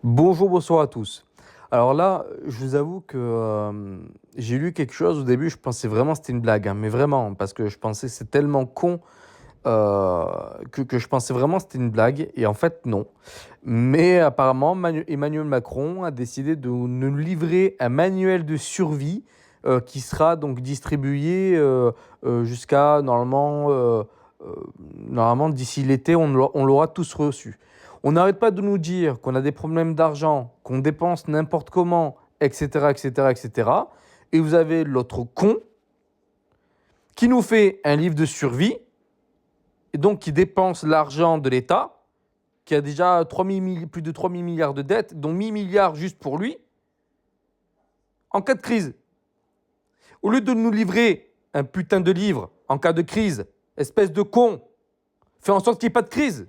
Bonjour, bonsoir à tous. Alors là, je vous avoue que j'ai lu quelque chose au début, je pensais vraiment que c'était une blague, hein, mais vraiment, parce que je pensais que c'est tellement con euh, que je pensais vraiment que c'était une blague, et en fait non. Mais apparemment, Emmanuel Macron a décidé de nous livrer un manuel de survie qui sera donc distribué jusqu'à euh, normalement d'ici l'été, on l'aura tous reçu. On n'arrête pas de nous dire qu'on a des problèmes d'argent, qu'on dépense n'importe comment, etc., etc., etc. Et vous avez l'autre con qui nous fait un livre de survie, et donc qui dépense l'argent de l'État, qui a déjà plus de 3 000 milliards de dettes, dont 1 000 milliards juste pour lui, en cas de crise. Au lieu de nous livrer un putain de livre en cas de crise, espèce de con, fais en sorte qu'il n'y ait pas de crise,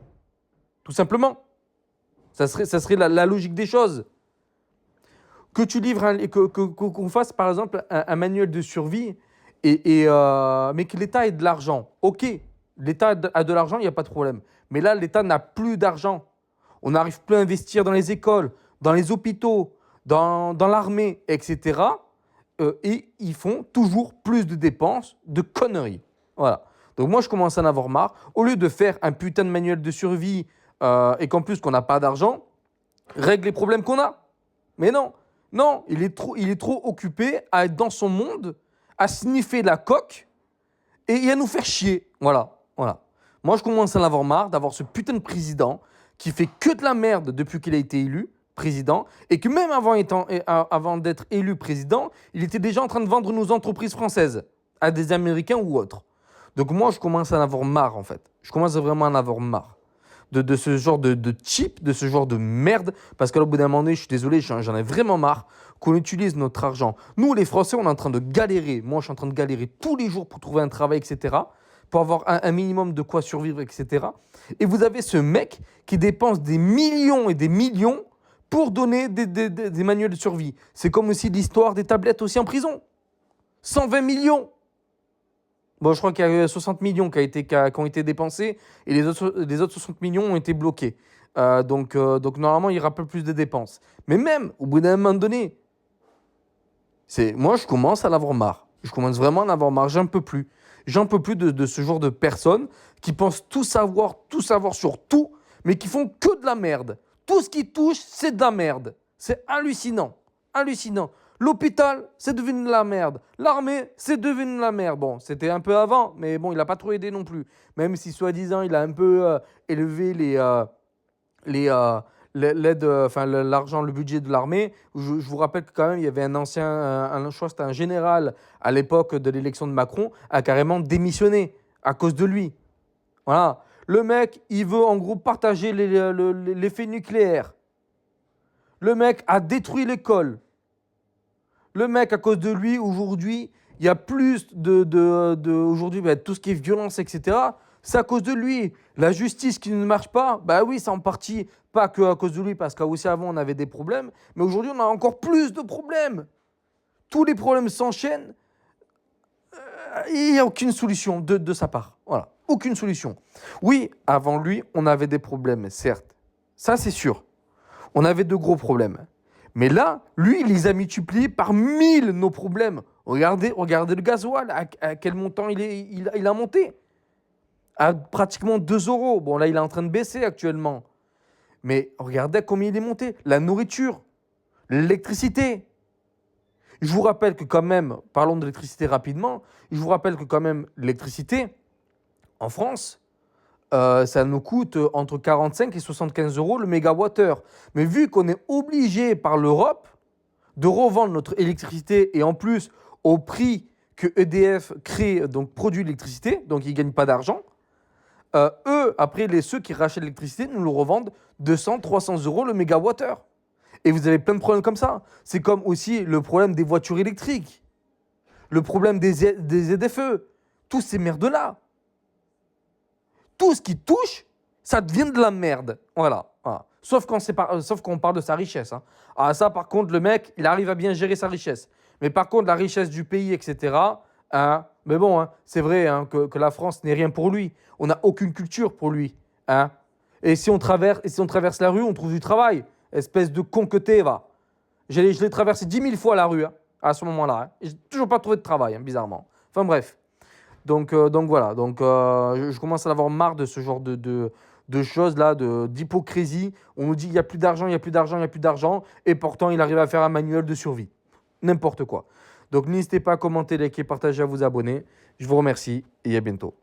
tout simplement. Ça serait la logique des choses. Que tu livres, qu'on fasse par exemple un manuel de survie, mais que l'État ait de l'argent. Ok, l'État a de l'argent, il n'y a pas de problème. Mais là, l'État n'a plus d'argent. On n'arrive plus à investir dans les écoles, dans les hôpitaux, dans l'armée, etc. Et ils font toujours plus de dépenses, de conneries. Voilà. Donc moi, je commence à en avoir marre. Au lieu de faire un putain de manuel de survie et qu'en plus qu'on n'a pas d'argent, règle les problèmes qu'on a. Mais non, non, il est trop occupé à être dans son monde, à sniffer la coque et à nous faire chier. Voilà, voilà. Moi, je commence à en avoir marre d'avoir ce putain de président qui fait que de la merde depuis qu'il a été élu président et que même avant d'être élu président, il était déjà en train de vendre nos entreprises françaises à des Américains ou autres. Donc moi, je commence à en avoir marre en fait. Je commence vraiment à en avoir marre de ce genre de cheap, de ce genre de merde. Parce qu'au bout d'un moment donné, je suis désolé, j'en ai vraiment marre qu'on utilise notre argent. Nous, les Français, on est en train de galérer. Moi, je suis en train de galérer tous les jours pour trouver un travail, etc. Pour avoir un minimum de quoi survivre, etc. Et vous avez ce mec qui dépense des millions et des millions pour donner des manuels de survie. C'est comme aussi l'histoire des tablettes aussi en prison. 120 millions. Bon, je crois qu'il y a 60 millions qui ont été dépensés et les autres 60 millions ont été bloqués. Donc normalement, il y aura un peu plus de dépenses. Mais même, au bout d'un moment donné, moi, je commence à en avoir marre. Je commence vraiment à en avoir marre. J'en peux plus. J'en peux plus de ce genre de personnes qui pensent tout savoir sur tout, mais qui font que de la merde. Tout ce qui touche, c'est de la merde. C'est hallucinant. Hallucinant. L'hôpital, c'est devenu de la merde. L'armée, c'est devenu de la merde. Bon, c'était un peu avant, mais bon, il n'a pas trop aidé non plus. Même si, soi-disant, il a un peu élevé les, l'aide, enfin l'argent, le budget de l'armée. Je vous rappelle que quand même, il y avait un ancien, je crois que c'était un général à l'époque de l'élection de Macron, a carrément démissionné à cause de lui. Voilà. Le mec, il veut en gros partager l'effet nucléaire. Le mec a détruit l'école. Le mec, à cause de lui, aujourd'hui, il y a plus aujourd'hui, tout ce qui est violence, etc. C'est à cause de lui. La justice qui ne marche pas, bah oui, c'est en partie pas que à cause de lui, parce qu'aussi avant, on avait des problèmes, mais aujourd'hui, on a encore plus de problèmes. Tous les problèmes s'enchaînent et il n'y a aucune solution de sa part. Voilà, aucune solution. Oui, avant lui, on avait des problèmes, certes. Ça, c'est sûr. On avait de gros problèmes. Mais là, lui, il les a multipliés par 1000 nos problèmes. Regardez le gasoil, à quel montant il a monté. À pratiquement 2 euros. Bon, là, il est en train de baisser actuellement. Mais regardez combien il est monté. La nourriture, l'électricité. Je vous rappelle que quand même, parlons de l'électricité rapidement, je vous rappelle que quand même, l'électricité, en France, ça nous coûte entre 45 et 75 euros le mégawattheure. Mais vu qu'on est obligé par l'Europe de revendre notre électricité et en plus au prix que EDF crée, donc produit l'électricité, donc ils ne gagnent pas d'argent, eux, après, ceux qui rachètent l'électricité nous le revendent 200, 300 euros le mégawattheure. Et vous avez plein de problèmes comme ça. C'est comme aussi le problème des voitures électriques, le problème des ZFE, tous ces merdes-là. Tout ce qui touche, ça devient de la merde. Voilà. Voilà. Sauf quand on parle de sa richesse. Hein. Ah, ça, par contre, le mec, il arrive à bien gérer sa richesse. Mais par contre, la richesse du pays, etc. Hein, mais bon, hein, c'est vrai hein, que la France n'est rien pour lui. On n'a aucune culture pour lui. Hein. Et si on traverse la rue, on trouve du travail. Espèce de con que t'es, va. Je l'ai traversé 10 000 fois la rue, hein, à ce moment-là. Hein, et j'ai toujours pas trouvé de travail, hein, bizarrement. Enfin bref. Donc voilà. Je commence à en avoir marre de ce genre de choses là, d'hypocrisie. On nous dit il n'y a plus d'argent, il n'y a plus d'argent, il n'y a plus d'argent. Et pourtant, il arrive à faire un manuel de survie. N'importe quoi. Donc n'hésitez pas à commenter, liker, partager, à vous abonner. Je vous remercie et à bientôt.